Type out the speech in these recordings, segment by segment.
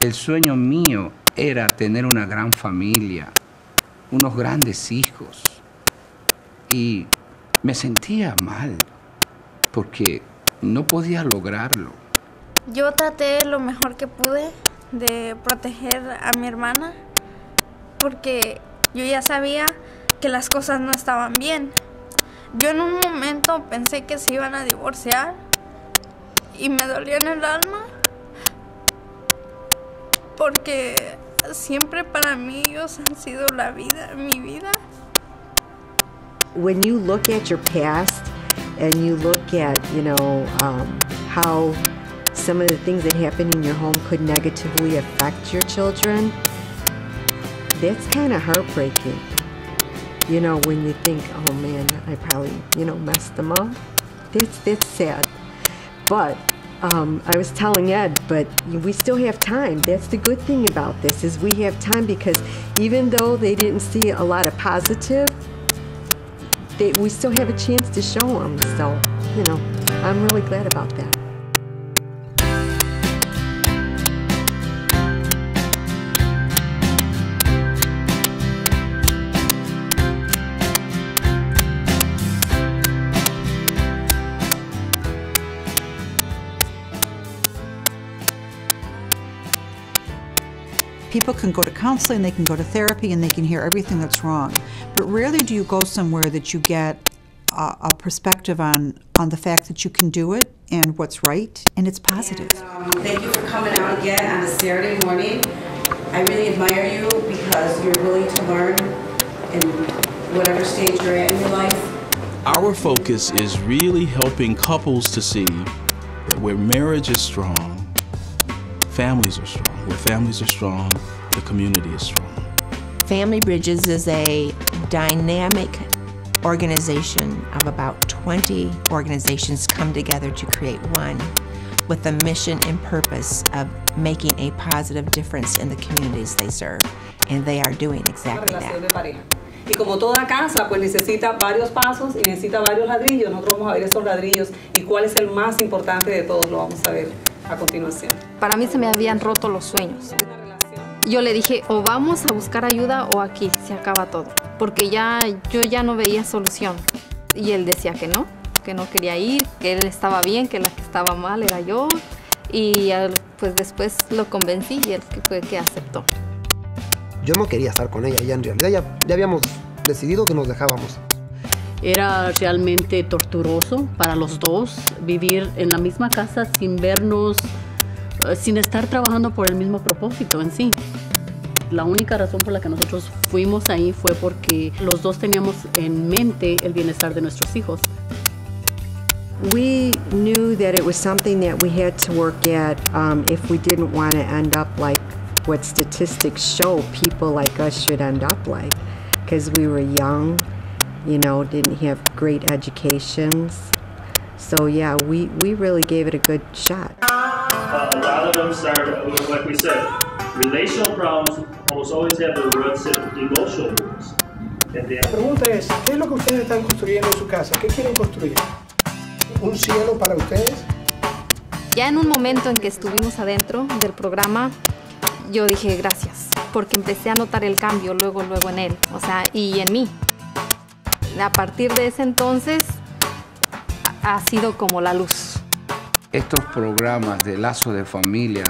El sueño mío era tener una gran familia, unos grandes hijos. Y me sentía mal porque no podía lograrlo. Yo traté lo mejor que pude de proteger a mi hermana porque yo ya sabía que las cosas no estaban bien. Yo en un momento pensé que se iban a divorciar y me dolía en el alma porque siempre para mí ellos han sido la vida, mi vida. When you look at your past and you look at, how some of the things that happen in your home could negatively affect your children, that's kind of heartbreaking. When you think, oh man, I probably, messed them up. That's sad. But I was telling Ed, but we still have time. That's the good thing about this, is we have time, because even though they didn't see a lot of positive, we still have a chance to show them. So, I'm really glad about that. People can go to counseling, they can go to therapy, and they can hear everything that's wrong. But rarely do you go somewhere that you get a perspective on the fact that you can do it and what's right, and it's positive. And, thank you for coming out again on a Saturday morning. I really admire you because you're willing to learn in whatever stage you're at in your life. Our focus is really helping couples to see that where marriage is strong, families are strong. Where families are strong, the community is strong. Family Bridges is a dynamic organization of about 20 organizations come together to create one with the mission and purpose of making a positive difference in the communities they serve. And they are doing exactly that. Y como toda casa, pues necesita varios pasos y necesita varios ladrillos. Nosotros vamos a ver esos ladrillos y cuál es el más importante de todos, lo vamos a ver a continuación. Para mí se me habían roto los sueños. Yo le dije, o vamos a buscar ayuda o aquí se acaba todo. Porque yo ya no veía solución. Y él decía que no quería ir, que él estaba bien, que la que estaba mal era yo. Y pues después lo convencí y él fue que aceptó. Yo no quería estar con ella, ya en realidad ya habíamos decidido que nos dejábamos. Era realmente torturoso para los dos vivir en la misma casa sin vernos, sin estar trabajando por el mismo propósito en sí. La única razón por la que nosotros fuimos ahí fue porque los dos teníamos en mente el bienestar de nuestros hijos. We knew that it was something that we had to work at if we didn't want to end up like what statistics show people like us should end up like, because we were young, didn't have great educations. So yeah, we really gave it a good shot. A lot of them start, like we said, relational problems almost always have their roots in emotional roots. La pregunta es, ¿qué es lo que ustedes están construyendo en su casa? ¿Qué quieren construir? ¿Un cielo para ustedes? Ya en un momento en que estuvimos adentro del programa, yo dije gracias, porque empecé a notar el cambio luego en él, y en mí. A partir de ese entonces ha sido como la luz. Estos programas de lazo de familia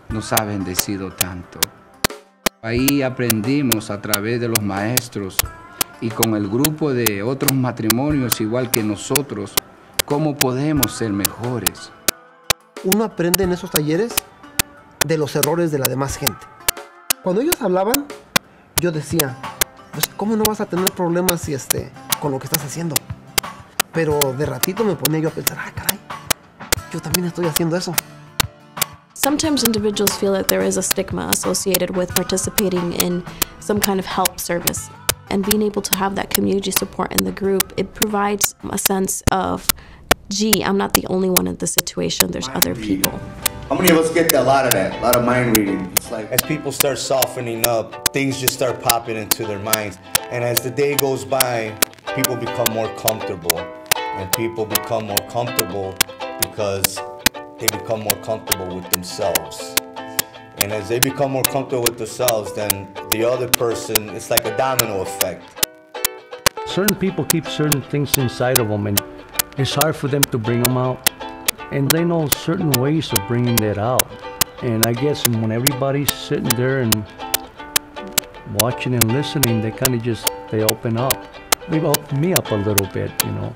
nos ha bendecido tanto. Ahí aprendimos a través de los maestros y con el grupo de otros matrimonios igual que nosotros, cómo podemos ser mejores. Uno aprende en esos talleres de los errores de la demás gente. Cuando ellos hablaban, yo decía, pues, ¿cómo no vas a tener problemas con lo que estás haciendo? Pero de ratito me ponía yo a pensar, caray, yo también estoy haciendo eso. Sometimes individuals feel that there is a stigma associated with participating in some kind of help service. And being able to have that community support in the group, it provides a sense of, gee, I'm not the only one in this situation, there's other people. How many of us get a lot of that, a lot of mind reading? It's like as people start softening up, things just start popping into their minds. And as the day goes by, people become more comfortable. And people become more comfortable because they become more comfortable with themselves. And as they become more comfortable with themselves, then the other person, it's like a domino effect. Certain people keep certain things inside of them, and it's hard for them to bring them out. And they know certain ways of bringing that out. And I guess when everybody's sitting there and watching and listening, they kind of they open up. They've opened me up a little bit, you know.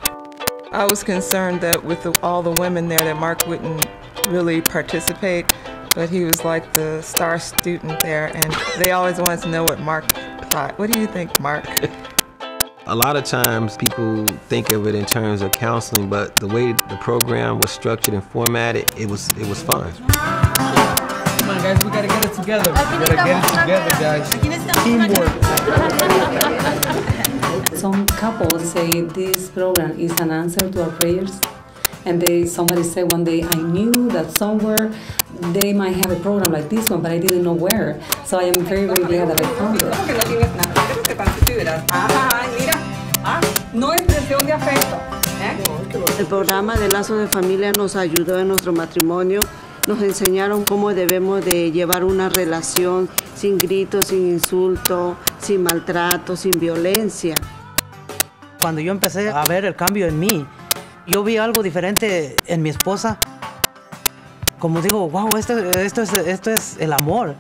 I was concerned that with all the women there that Mark wouldn't really participate, but he was like the star student there, and they always wanted to know what Mark thought. What do you think, Mark? A lot of times people think of it in terms of counseling, but the way the program was structured and formatted, it was fun. Come on guys, we gotta get it together. We gotta get it together, guys. Teamwork. Some couples say this program is an answer to our prayers. And somebody said one day, I knew that somewhere they might have a program like this one, but I didn't know where. So I am very, very glad that I found it. El programa de Lazo de Familia nos ayudó en nuestro matrimonio. Nos enseñaron cómo debemos de llevar una relación sin gritos, sin insulto, sin maltrato, sin violencia. Cuando yo empecé a ver el cambio en mí, yo vi algo diferente en mi esposa. Como digo, wow, esto es el amor.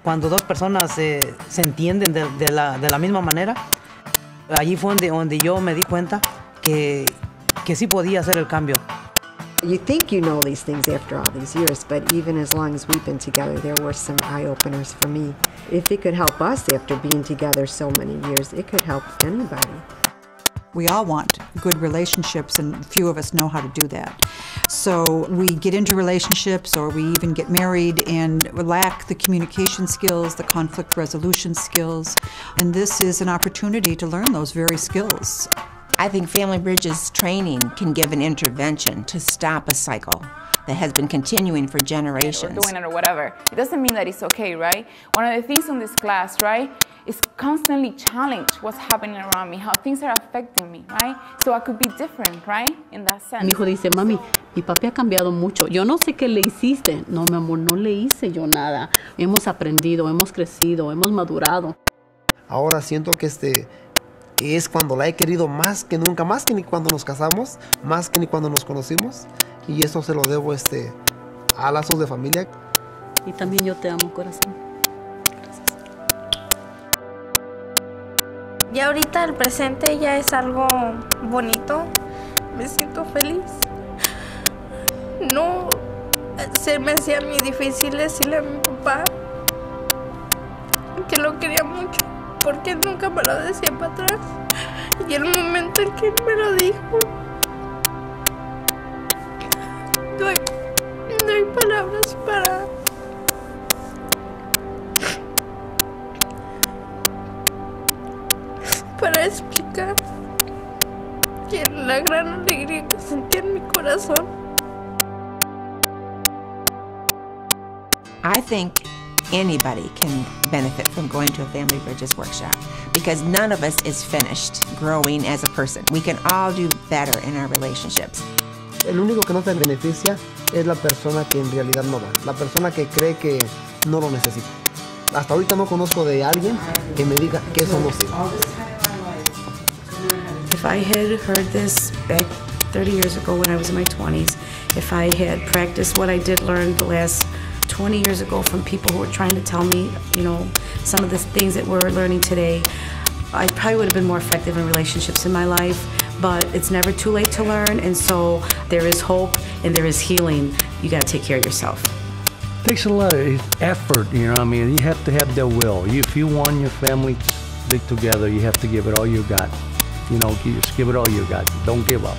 Cuando dos personas se entienden de la misma manera, allí fue donde yo me di cuenta que sí podía hacer el cambio. You think you know these things after all these years, but even as long as we've been together, there were some eye-openers for me. If it could help us after being together so many years, it could help anybody. We all want good relationships, and few of us know how to do that. So we get into relationships, or we even get married, and lack the communication skills, the conflict resolution skills, and this is an opportunity to learn those very skills. I think Family Bridges training can give an intervention to stop a cycle that has been continuing for generations. Or doing it or whatever. It doesn't mean that it's okay, right? One of the things in this class, right, is constantly challenge what's happening around me, how things are affecting me, right? So I could be different, right, in that sense. Mi hijo dice, mami, mi papi ha cambiado mucho. Yo no sé qué le hiciste. No, mi amor, no le hice yo nada. Hemos aprendido, hemos crecido, hemos madurado. Ahora siento que es cuando la he querido más que nunca, más que ni cuando nos casamos, más que ni cuando nos conocimos, y eso se lo debo a Lazos de Familia. Y también yo te amo, corazón. Ya ahorita el presente ya es algo bonito, me siento feliz. No se me hacía muy difícil decirle a mi papá que lo quería mucho, porque nunca me lo decía para atrás. Y el momento en que él me lo dijo, no hay palabras para explicar que la gran alegría que sentí en mi corazón. I think anybody can benefit from going to a Family Bridges workshop because none of us is finished growing as a person. We can all do better in our relationships. El único que no se beneficia es la persona que en realidad no va, la persona que cree que no lo necesita. Hasta ahorita no conozco de alguien que me diga que eso no sirve. If I had heard this back 30 years ago when I was in my 20s, if I had practiced what I did learn the last 20 years ago from people who were trying to tell me, you know, some of the things that we're learning today, I probably would have been more effective in relationships in my life. But it's never too late to learn, and so there is hope and there is healing. You got to take care of yourself. It takes a lot of effort, you know what I mean? You have to have the will. If you want your family to stick together, you have to give it all you got. You know, just give it all you got. Don't give up.